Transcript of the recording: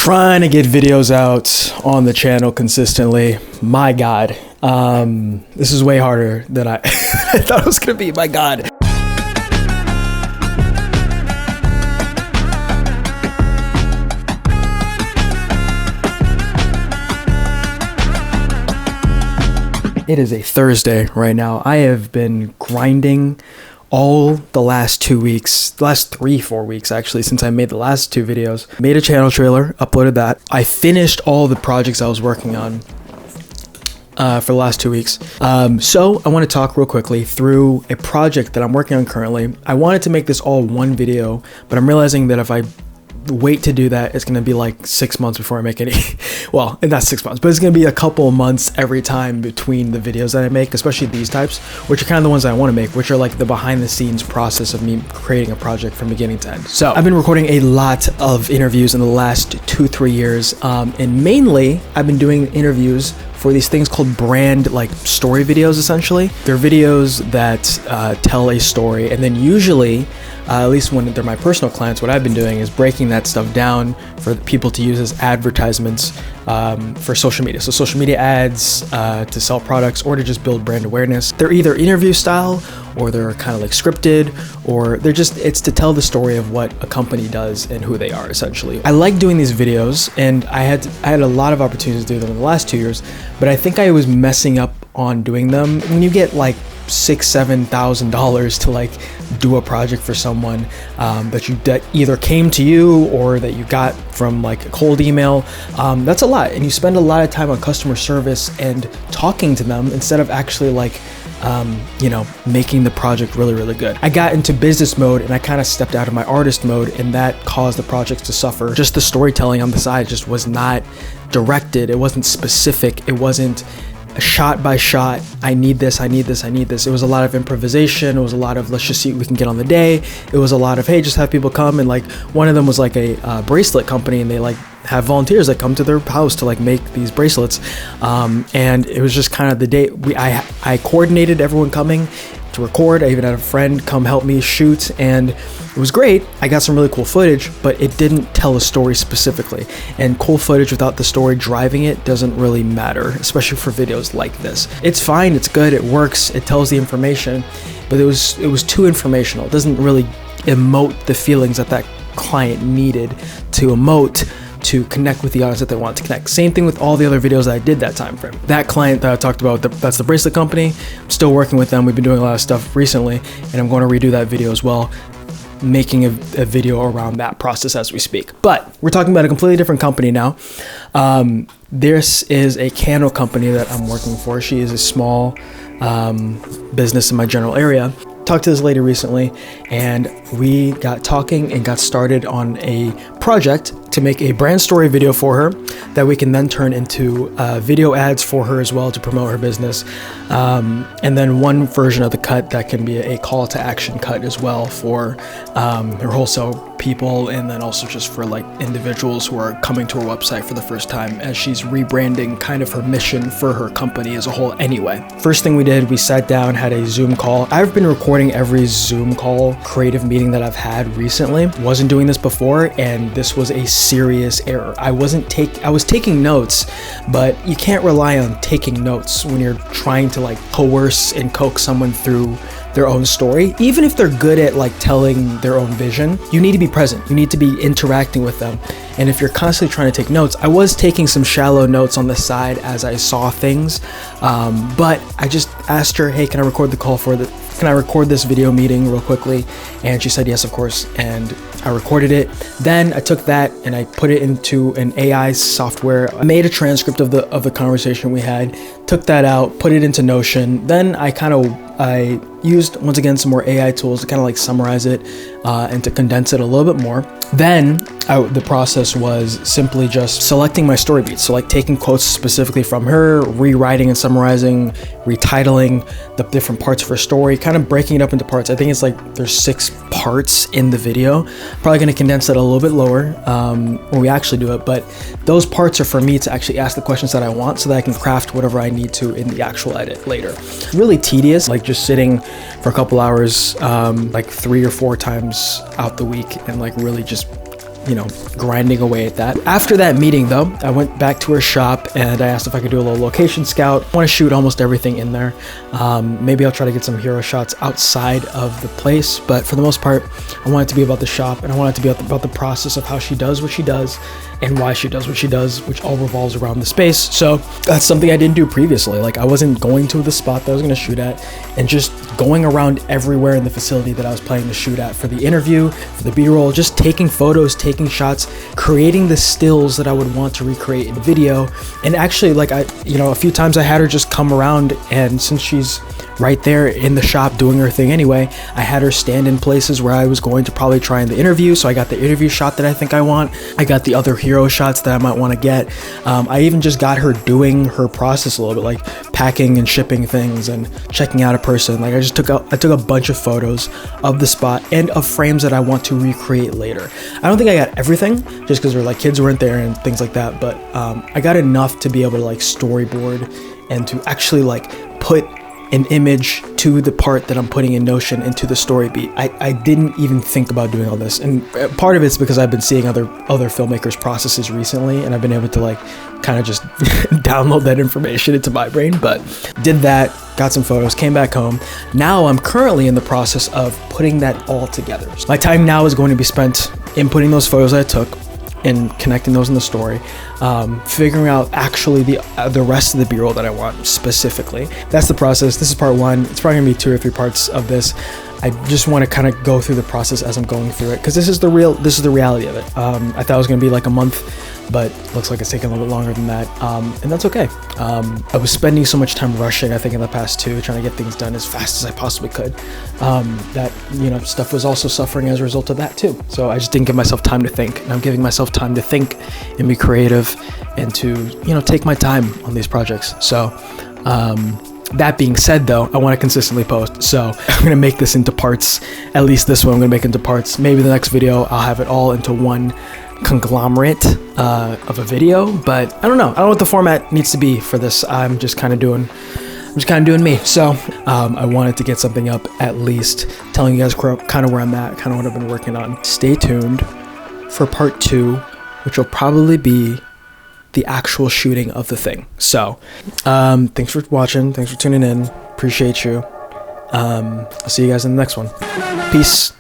trying to get videos out on the channel consistently. My God, this is way harder than I thought it was gonna be. My God. It is a Thursday right now. I have been grinding all the last 2 weeks, the last 3-4 weeks actually, since I made the last 2 videos. Made a channel trailer, uploaded that. I finished all the projects I was working on for the last 2 weeks. So I want to talk real quickly through a project that I'm working on currently. I wanted to make this all one video, but I'm realizing that if I wait to do that, it's going to be like 6 months before I make any. Well, not 6 months, but it's going to be a couple of months every time between the videos that I make, especially these types, which are kind of the ones I want to make, which are like the behind the scenes process of me creating a project from beginning to end. So I've been recording a lot of interviews in the last 2-3 years, and mainly I've been doing interviews for these things called brand like story videos. Essentially, they're videos that tell a story, and then usually at least when they're my personal clients, what I've been doing is breaking that stuff down for people to use as advertisements for social media. So social media ads to sell products or to just build brand awareness. They're either interview style or they're kind of like scripted, or they're just, it's to tell the story of what a company does and who they are essentially. I like doing these videos, and I had a lot of opportunities to do them in the last 2 years, but I think I was messing up on doing them. When you get like $6,000-$7,000 to like do a project for someone that either came to you or that you got from like a cold email, that's a lot, and you spend a lot of time on customer service and talking to them instead of actually like making the project really, really good. I got into business mode and I kind of stepped out of my artist mode, and that caused the projects to suffer. Just the storytelling on the side just was not directed. It wasn't specific. It wasn't shot by shot. I need this, I need this, I need this. It was a lot of improvisation. It was a lot of, let's just see what we can get on the day. It was a lot of, hey, just have people come. And like one of them was like a bracelet company, and they like have volunteers that come to their house to like make these bracelets. And it was just kind of the day I coordinated everyone coming to record. I even had a friend come help me shoot, and it was great. I got some really cool footage, but it didn't tell a story specifically. And cool footage without the story driving it doesn't really matter, especially for videos like this. It's fine, it's good, it works, it tells the information, but it was too informational. It doesn't really emote the feelings that client needed to emote to connect with the audience that they want to connect. Same thing with all the other videos that I did that time frame. That client that I talked about, that's the bracelet company. I'm still working with them. We've been doing a lot of stuff recently, and I'm going to redo that video as well, making a video around that process as we speak. But we're talking about a completely different company now. This is a candle company that I'm working for. She is a small business in my general area. Talked to this lady recently, and we got talking and got started on a project to make a brand story video for her that we can then turn into video ads for her as well to promote her business. And then one version of the cut that can be a call to action cut as well for her wholesale people, and then also just for like individuals who are coming to her website for the first time, as she's rebranding kind of her mission for her company as a whole anyway. First thing we did, we sat down, had a Zoom call. I've been recording every Zoom call creative meeting that I've had recently. Wasn't doing this before, and this was a serious error. I was taking notes, but you can't rely on taking notes when you're trying to like coerce and coax someone through their own story. Even if they're good at like telling their own vision, you need to be present. You need to be interacting with them. And if you're constantly trying to take notes, I was taking some shallow notes on the side as I saw things, but I just asked her, hey, can I record this video meeting real quickly? And she said yes, of course, and I recorded it. Then I took that and I put it into an AI software. I made a transcript of the conversation we had, took that out, put it into Notion. Then I used, once again, some more AI tools to kind of like summarize it and to condense it a little bit more. Then the process was simply just selecting my story beats. So like taking quotes specifically from her, rewriting and summarizing, retitling the different parts of her story, kind of breaking it up into parts. I think it's like there's 6 parts in the video. Probably going to condense that a little bit lower when we actually do it. But those parts are for me to actually ask the questions that I want so that I can craft whatever I need to in the actual edit later. Really tedious, like just sitting for a couple hours, like 3 or 4 times out the week, and like really just you know, grinding away at that. After that meeting though, I went back to her shop and I asked if I could do a little location scout. I want to shoot almost everything in there. Maybe I'll try to get some hero shots outside of the place, but for the most part, I want it to be about the shop, and I want it to be about the process of how she does what she does and why she does what she does, which all revolves around the space. So that's something I didn't do previously. Like, I wasn't going to the spot that I was going to shoot at and just going around everywhere in the facility that I was planning to shoot at for the interview, for the B-roll, just taking photos, taking shots, creating the stills that I would want to recreate in video. And actually, like, a few times I had her just come around, and since she's right there in the shop doing her thing anyway, I had her stand in places where I was going to probably try in the interview. So I got the interview shot that I think I want. I got the other hero shots that I might want to get. I even just got her doing her process a little bit, like packing and shipping things and checking out a person. Like, I took a bunch of photos of the spot and of frames that I want to recreate later. I don't think I got everything just because like kids weren't there and things like that, but I got enough to be able to like storyboard and to actually like put an image to the part that I'm putting in Notion into the story beat. I didn't even think about doing all this, and part of it's because I've been seeing other filmmakers' processes recently, and I've been able to like kind of just download that information into my brain. But did that, got some photos, came back home. Now I'm currently in the process of putting that all together. My time now is going to be spent inputting those photos I took and connecting those in the story, figuring out actually the rest of the B-roll that I want specifically. That's the process. This is part one. It's probably gonna be 2 or 3 parts of this. I just want to kind of go through the process as I'm going through it, because this is the reality of it. I thought it was gonna be like a month, but looks like it's taking a little bit longer than that, and that's okay. I was spending so much time rushing, I think, in the past 2, trying to get things done as fast as I possibly could, that, you know, stuff was also suffering as a result of that too. So I just didn't give myself time to think, and I'm giving myself time to think and be creative and to, you know, take my time on these projects. So that being said though, I want to consistently post, so I'm going to make this into parts. At least this one I'm going to make into parts. Maybe the next video I'll have it all into one conglomerate of a video, but I don't know what the format needs to be for this. I'm just kind of doing me. So I wanted to get something up, at least telling you guys kind of where I'm at, kind of what I've been working on. Stay tuned for part 2, which will probably be the actual shooting of the thing. So thanks for watching, thanks for tuning in, appreciate you. I'll see you guys in the next one. Peace.